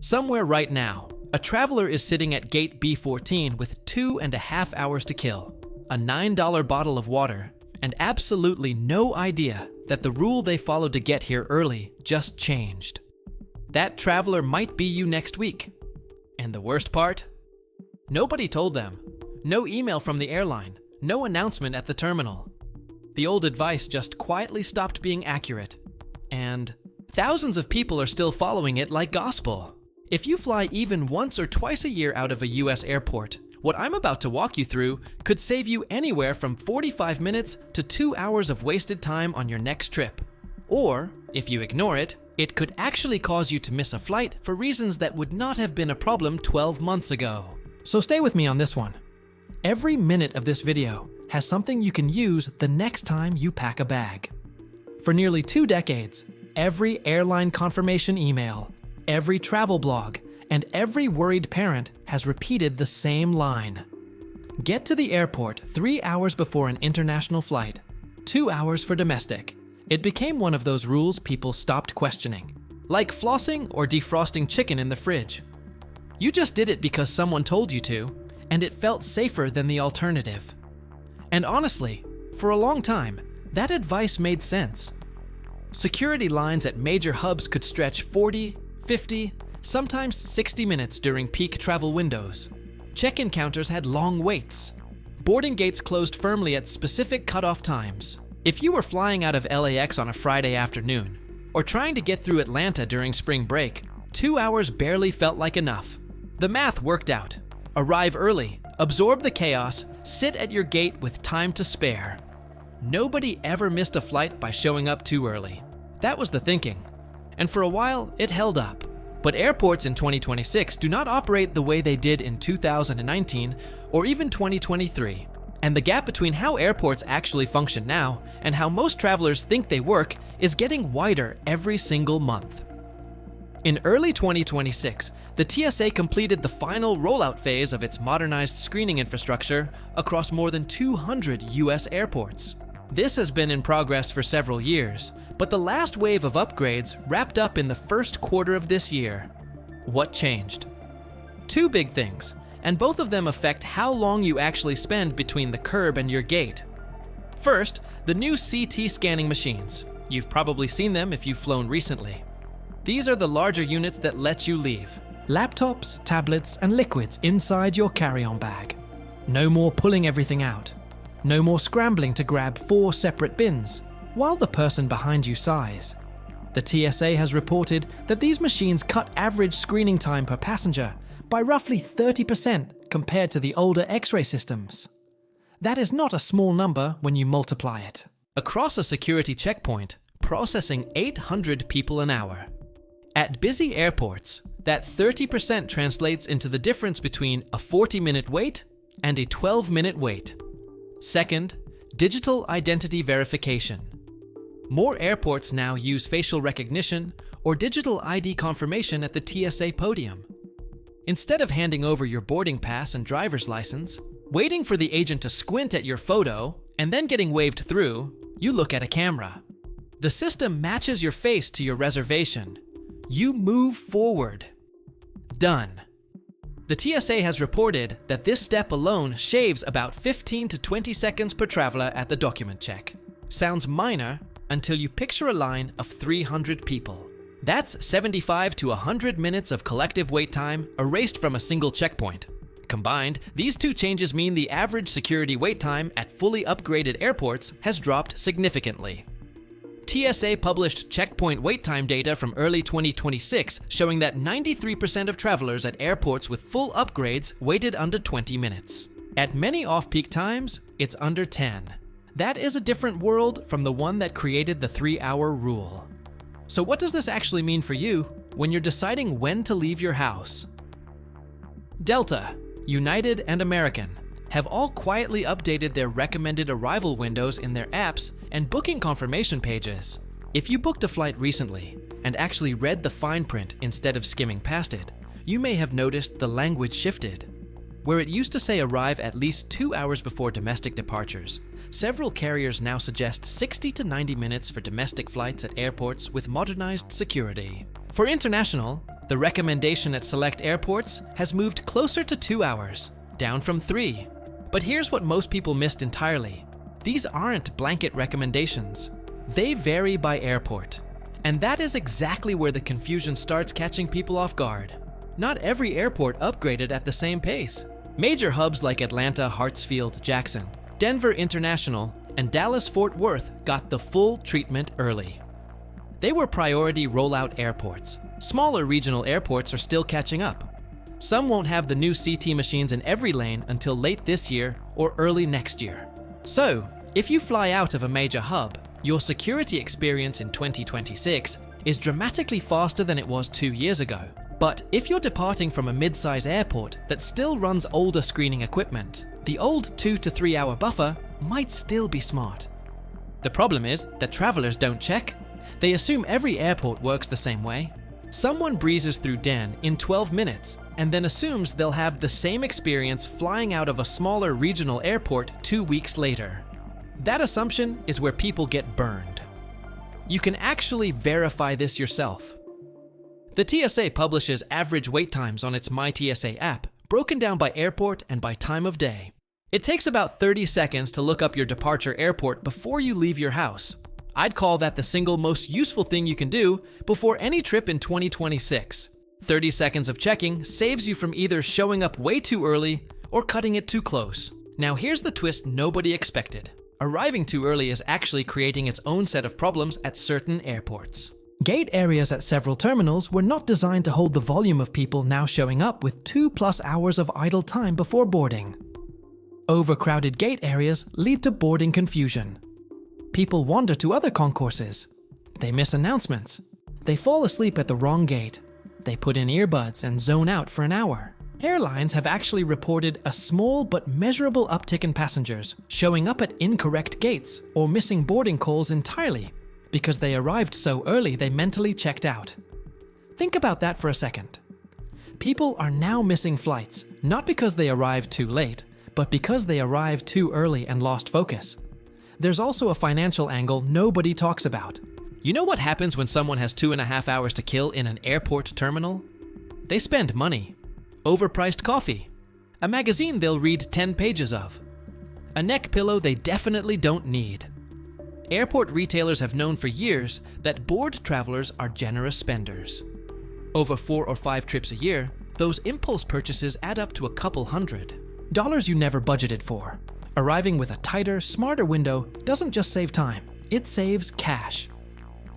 Somewhere right now, a traveler is sitting at gate B14 with 2.5 hours to kill, a $9 bottle of water, and absolutely no idea that the rule they followed to get here early just changed. That traveler might be you next week. And the worst part? Nobody told them. No email from the airline, no announcement at the terminal. The old advice just quietly stopped being accurate. And thousands of people are still following it like gospel. If you fly even once or twice a year out of a US airport, what I'm about to walk you through could save you anywhere from 45 minutes to 2 hours of wasted time on your next trip. Or, if you ignore it, it could actually cause you to miss a flight for reasons that would not have been a problem 12 months ago. So stay with me on this one. Every minute of this video has something you can use the next time you pack a bag. For nearly 2 decades, every airline confirmation email, every travel blog, and every worried parent has repeated the same line. Get to the airport 3 hours before an international flight, 2 hours for domestic. It became one of those rules people stopped questioning, like flossing or defrosting chicken in the fridge. You just did it because someone told you to, and it felt safer than the alternative. And honestly, for a long time, that advice made sense. Security lines at major hubs could stretch 40, 50, sometimes 60 minutes during peak travel windows. Check-in counters had long waits. Boarding gates closed firmly at specific cutoff times. If you were flying out of LAX on a Friday afternoon, or trying to get through Atlanta during spring break, 2 hours barely felt like enough. The math worked out. Arrive early, absorb the chaos, sit at your gate with time to spare. Nobody ever missed a flight by showing up too early. That was the thinking. And for a while, it held up. But airports in 2026 do not operate the way they did in 2019 or even 2023. And the gap between how airports actually function now and how most travelers think they work is getting wider every single month. In early 2026, the TSA completed the final rollout phase of its modernized screening infrastructure across more than 200 US airports. This has been in progress for several years, but the last wave of upgrades wrapped up in the first quarter of this year. What changed? 2 big things, and both of them affect how long you actually spend between the curb and your gate. First, the new CT scanning machines. You've probably seen them if you've flown recently. These are the larger units that let you leave. Laptops, tablets, and liquids inside your carry-on bag. No more pulling everything out. No more scrambling to grab 4 separate bins while the person behind you sighs. The TSA has reported that these machines cut average screening time per passenger by roughly 30% compared to the older X-ray systems. That is not a small number when you multiply it. Across a security checkpoint, processing 800 people an hour. At busy airports, that 30% translates into the difference between a 40-minute wait and a 12-minute wait. Second, digital identity verification. More airports now use facial recognition or digital ID confirmation at the TSA podium. Instead of handing over your boarding pass and driver's license, waiting for the agent to squint at your photo, and then getting waved through, you look at a camera. The system matches your face to your reservation. You move forward. Done. The TSA has reported that this step alone shaves about 15 to 20 seconds per traveler at the document check. Sounds minor until you picture a line of 300 people. That's 75 to 100 minutes of collective wait time erased from a single checkpoint. Combined, these 2 changes mean the average security wait time at fully upgraded airports has dropped significantly. TSA published checkpoint wait time data from early 2026 showing that 93% of travelers at airports with full upgrades waited under 20 minutes. At many off-peak times, it's under 10. That is a different world from the one that created the 3-hour rule. So what does this actually mean for you when you're deciding when to leave your house? Delta, United, and American have all quietly updated their recommended arrival windows in their apps and booking confirmation pages. If you booked a flight recently and actually read the fine print instead of skimming past it, you may have noticed the language shifted. Where it used to say arrive at least 2 hours before domestic departures, several carriers now suggest 60 to 90 minutes for domestic flights at airports with modernized security. For international, The recommendation at select airports has moved closer to 2 hours, down from 3. But here's what most people missed entirely. These aren't blanket recommendations. They vary by airport. And that is exactly where the confusion starts catching people off guard. Not every airport upgraded at the same pace. Major hubs like Atlanta, Hartsfield, Jackson, Denver International, and Dallas-Fort Worth got the full treatment early. They were priority rollout airports. Smaller regional airports are still catching up. Some won't have the new CT machines in every lane until late this year or early next year. So, if you fly out of a major hub, your security experience in 2026 is dramatically faster than it was 2 years ago. But if you're departing from a mid-size airport that still runs older screening equipment, the old 2 to 3 hour buffer might still be smart. The problem is that travelers don't check. They assume every airport works the same way. Someone breezes through Den in 12 minutes and then assumes they'll have the same experience flying out of a smaller regional airport 2 weeks later. That assumption is where people get burned. You can actually verify this yourself. The TSA publishes average wait times on its MyTSA app, broken down by airport and by time of day. It takes about 30 seconds to look up your departure airport before you leave your house. I'd call that the single most useful thing you can do before any trip in 2026. 30 seconds of checking saves you from either showing up way too early or cutting it too close. Now here's the twist nobody expected. Arriving too early is actually creating its own set of problems at certain airports. Gate areas at several terminals were not designed to hold the volume of people now showing up with 2+ hours of idle time before boarding. Overcrowded gate areas lead to boarding confusion. People wander to other concourses. They miss announcements. They fall asleep at the wrong gate. They put in earbuds and zone out for an hour. Airlines have actually reported a small but measurable uptick in passengers showing up at incorrect gates or missing boarding calls entirely because they arrived so early they mentally checked out. Think about that for a second. People are now missing flights, not because they arrived too late, but because they arrived too early and lost focus. There's also a financial angle nobody talks about. You know what happens when someone has 2.5 hours to kill in an airport terminal? They spend money. Overpriced coffee. A magazine they'll read 10 pages of. A neck pillow they definitely don't need. Airport retailers have known for years that bored travelers are generous spenders. Over 4 or 5 trips a year, those impulse purchases add up to a couple $100 you never budgeted for. Arriving with a tighter, smarter window doesn't just save time, it saves cash.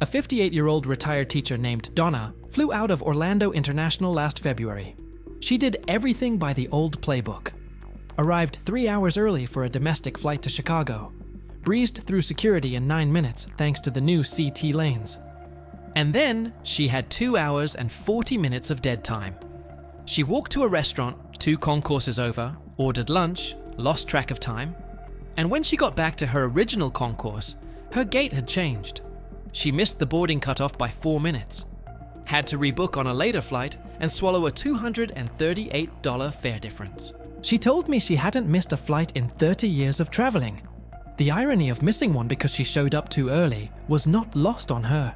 A 58-year-old retired teacher named Donna flew out of Orlando International last February. She did everything by the old playbook. Arrived 3 hours early for a domestic flight to Chicago. Breezed through security in 9 minutes thanks to the new CT lanes. And then she had 2 hours and 40 minutes of dead time. She walked to a restaurant 2 concourses over, ordered lunch, lost track of time, and when she got back to her original concourse, her gate had changed. She missed the boarding cutoff by 4 minutes. Had to rebook on a later flight and swallow a $238 fare difference. She told me she hadn't missed a flight in 30 years of traveling. The irony of missing one because she showed up too early was not lost on her.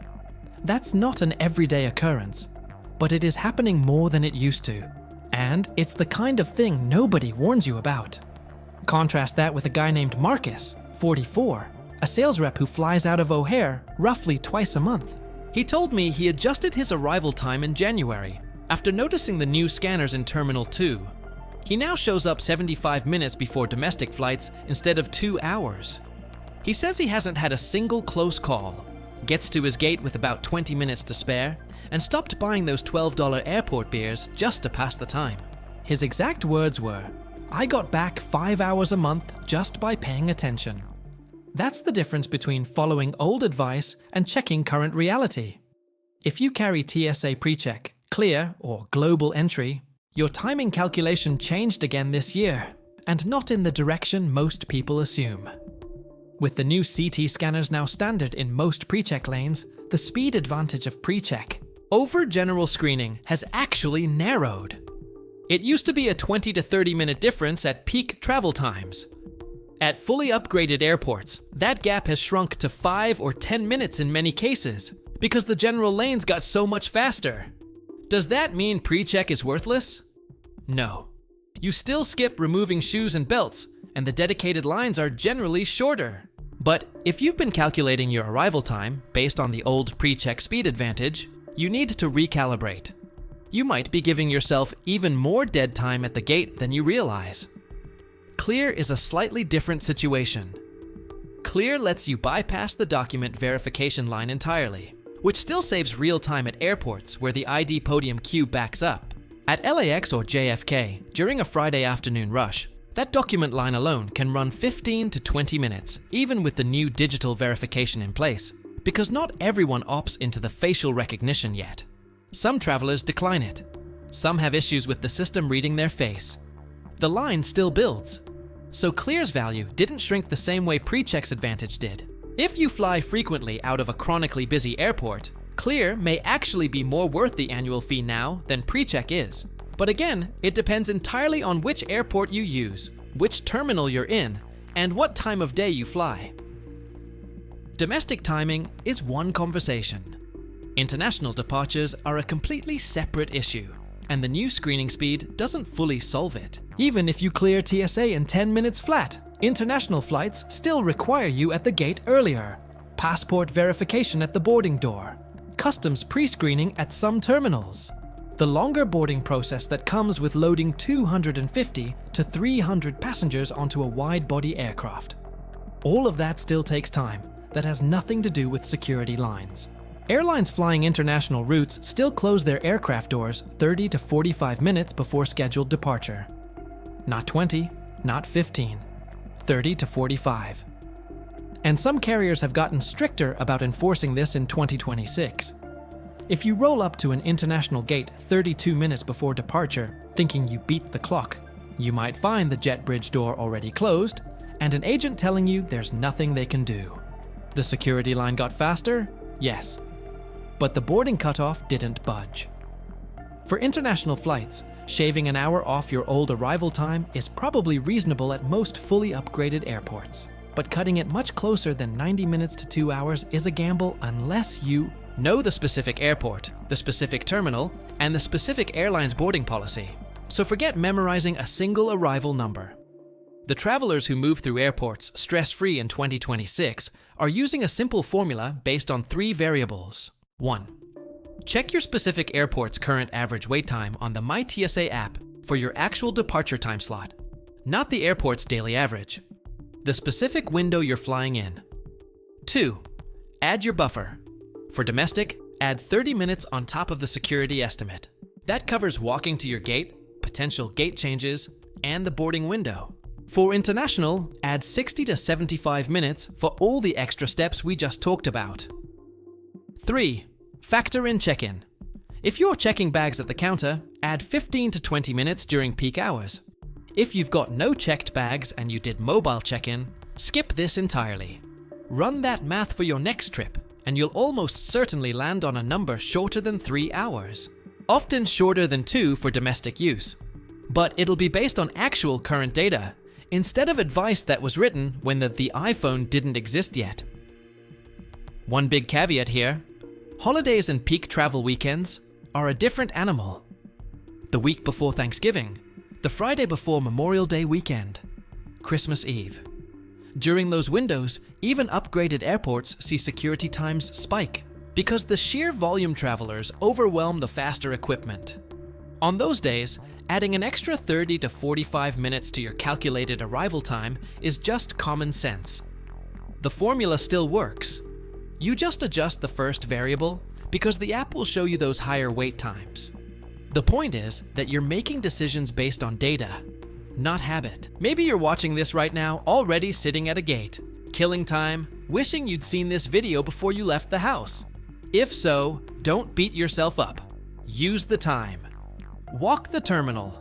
That's not an everyday occurrence, but it is happening more than it used to. And it's the kind of thing nobody warns you about. Contrast that with a guy named Marcus, 44, a sales rep who flies out of O'Hare roughly twice a month. He told me he adjusted his arrival time in January after noticing the new scanners in Terminal 2. He now shows up 75 minutes before domestic flights instead of 2 hours. He says he hasn't had a single close call, gets to his gate with about 20 minutes to spare, and stopped buying those $12 airport beers just to pass the time. His exact words were, "I got back 5 hours a month just by paying attention." That's the difference between following old advice and checking current reality. If you carry TSA PreCheck, Clear, or Global Entry, your timing calculation changed again this year, and not in the direction most people assume. With the new CT scanners now standard in most PreCheck lanes, the speed advantage of PreCheck over general screening has actually narrowed. It used to be a 20 to 30 minute difference at peak travel times. At fully upgraded airports, that gap has shrunk to 5 or 10 minutes in many cases, because the general lanes got so much faster. Does that mean pre-check is worthless? No. You still skip removing shoes and belts, and the dedicated lines are generally shorter. But if you've been calculating your arrival time based on the old pre-check speed advantage, you need to recalibrate. You might be giving yourself even more dead time at the gate than you realize. Clear is a slightly different situation. Clear lets you bypass the document verification line entirely, which still saves real time at airports where the ID podium queue backs up. At LAX or JFK, during a Friday afternoon rush, that document line alone can run 15 to 20 minutes, even with the new digital verification in place, because not everyone opts into the facial recognition yet. Some travelers decline it. Some have issues with the system reading their face. The line still builds. So Clear's value didn't shrink the same way PreCheck's advantage did. If you fly frequently out of a chronically busy airport, Clear may actually be more worth the annual fee now than PreCheck is. But again, it depends entirely on which airport you use, which terminal you're in, and what time of day you fly. Domestic timing is one conversation. International departures are a completely separate issue, and the new screening speed doesn't fully solve it. Even if you clear TSA in 10 minutes flat, international flights still require you at the gate earlier, passport verification at the boarding door, customs pre-screening at some terminals, the longer boarding process that comes with loading 250 to 300 passengers onto a wide-body aircraft. All of that still takes time that has nothing to do with security lines. Airlines flying international routes still close their aircraft doors 30 to 45 minutes before scheduled departure. Not 20, not 15, 30 to 45. And some carriers have gotten stricter about enforcing this in 2026. If you roll up to an international gate 32 minutes before departure, thinking you beat the clock, you might find the jet bridge door already closed and an agent telling you there's nothing they can do. The security line got faster? Yes. But the boarding cutoff didn't budge. For international flights, shaving an hour off your old arrival time is probably reasonable at most fully upgraded airports. But cutting it much closer than 90 minutes to 2 hours is a gamble unless you know the specific airport, the specific terminal, and the specific airline's boarding policy. So forget memorizing a single arrival number. The travelers who move through airports stress-free in 2026 are using a simple formula based on 3 variables. 1. Check your specific airport's current average wait time on the MyTSA app for your actual departure time slot, not the airport's daily average. The specific window you're flying in. 2. Add your buffer. For domestic, add 30 minutes on top of the security estimate. That covers walking to your gate, potential gate changes, and the boarding window. For international, add 60 to 75 minutes for all the extra steps we just talked about. 3. Factor in check-in. If you're checking bags at the counter, add 15 to 20 minutes during peak hours. If you've got no checked bags and you did mobile check-in, skip this entirely. Run that math for your next trip, and you'll almost certainly land on a number shorter than 3 hours. Often shorter than 2 for domestic use. But it'll be based on actual current data, instead of advice that was written when the iPhone didn't exist yet. One big caveat here. Holidays and peak travel weekends are a different animal. The week before Thanksgiving, the Friday before Memorial Day weekend, Christmas Eve. During those windows, even upgraded airports see security times spike because the sheer volume travelers overwhelm the faster equipment. On those days, adding an extra 30 to 45 minutes to your calculated arrival time is just common sense. The formula still works. You just adjust the first variable because the app will show you those higher wait times. The point is that you're making decisions based on data, not habit. Maybe you're watching this right now already sitting at a gate, killing time, wishing you'd seen this video before you left the house. If so, don't beat yourself up. Use the time. Walk the terminal.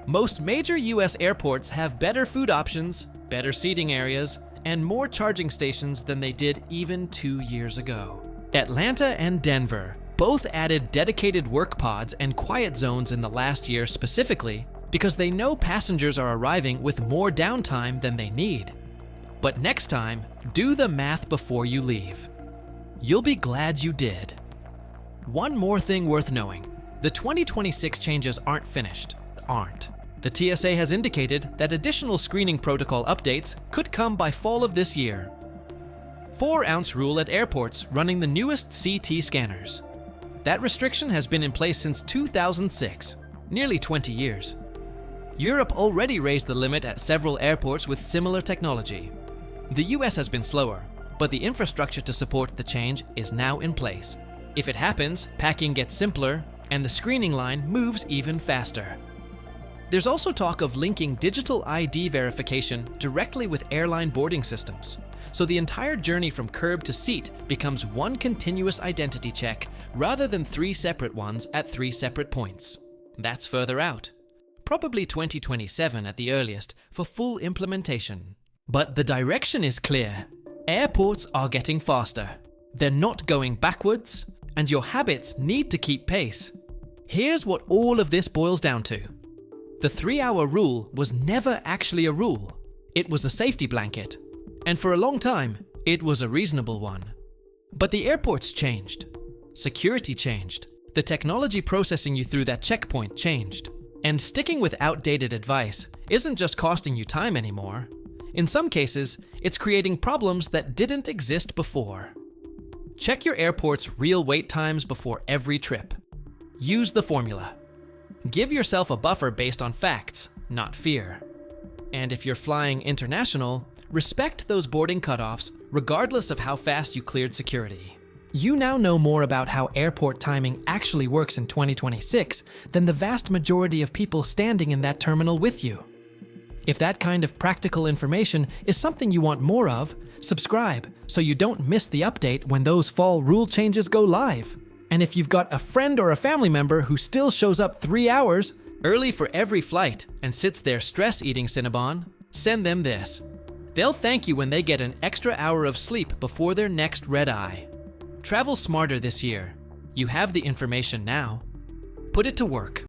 Most major US airports have better food options, better seating areas, and more charging stations than they did even 2 years ago. Atlanta and Denver both added dedicated work pods and quiet zones in the last year specifically because they know passengers are arriving with more downtime than they need. But next time, do the math before you leave. You'll be glad you did. One more thing worth knowing. The 2026 changes aren't finished. The TSA has indicated that additional screening protocol updates could come by fall of this year. 4-ounce rule at airports running the newest CT scanners. That restriction has been in place since 2006, nearly 20 years. Europe already raised the limit at several airports with similar technology. The US has been slower, but the infrastructure to support the change is now in place. If it happens, packing gets simpler, and the screening line moves even faster. There's also talk of linking digital ID verification directly with airline boarding systems, so the entire journey from curb to seat becomes one continuous identity check rather than 3 separate ones at 3 separate points. That's further out. Probably 2027 at the earliest for full implementation. But the direction is clear. Airports are getting faster. They're not going backwards, and your habits need to keep pace. Here's what all of this boils down to. The 3-hour rule was never actually a rule. It was a safety blanket. And for a long time, it was a reasonable one. But the airports changed. Security changed. The technology processing you through that checkpoint changed. And sticking with outdated advice isn't just costing you time anymore. In some cases, it's creating problems that didn't exist before. Check your airport's real wait times before every trip. Use the formula. Give yourself a buffer based on facts, not fear. And if you're flying international, respect those boarding cutoffs regardless of how fast you cleared security. You now know more about how airport timing actually works in 2026 than the vast majority of people standing in that terminal with you. If that kind of practical information is something you want more of, subscribe so you don't miss the update when those fall rule changes go live. And if you've got a friend or a family member who still shows up 3 hours early for every flight and sits there stress-eating Cinnabon, send them this. They'll thank you when they get an extra hour of sleep before their next red eye. Travel smarter this year. You have the information now. Put it to work.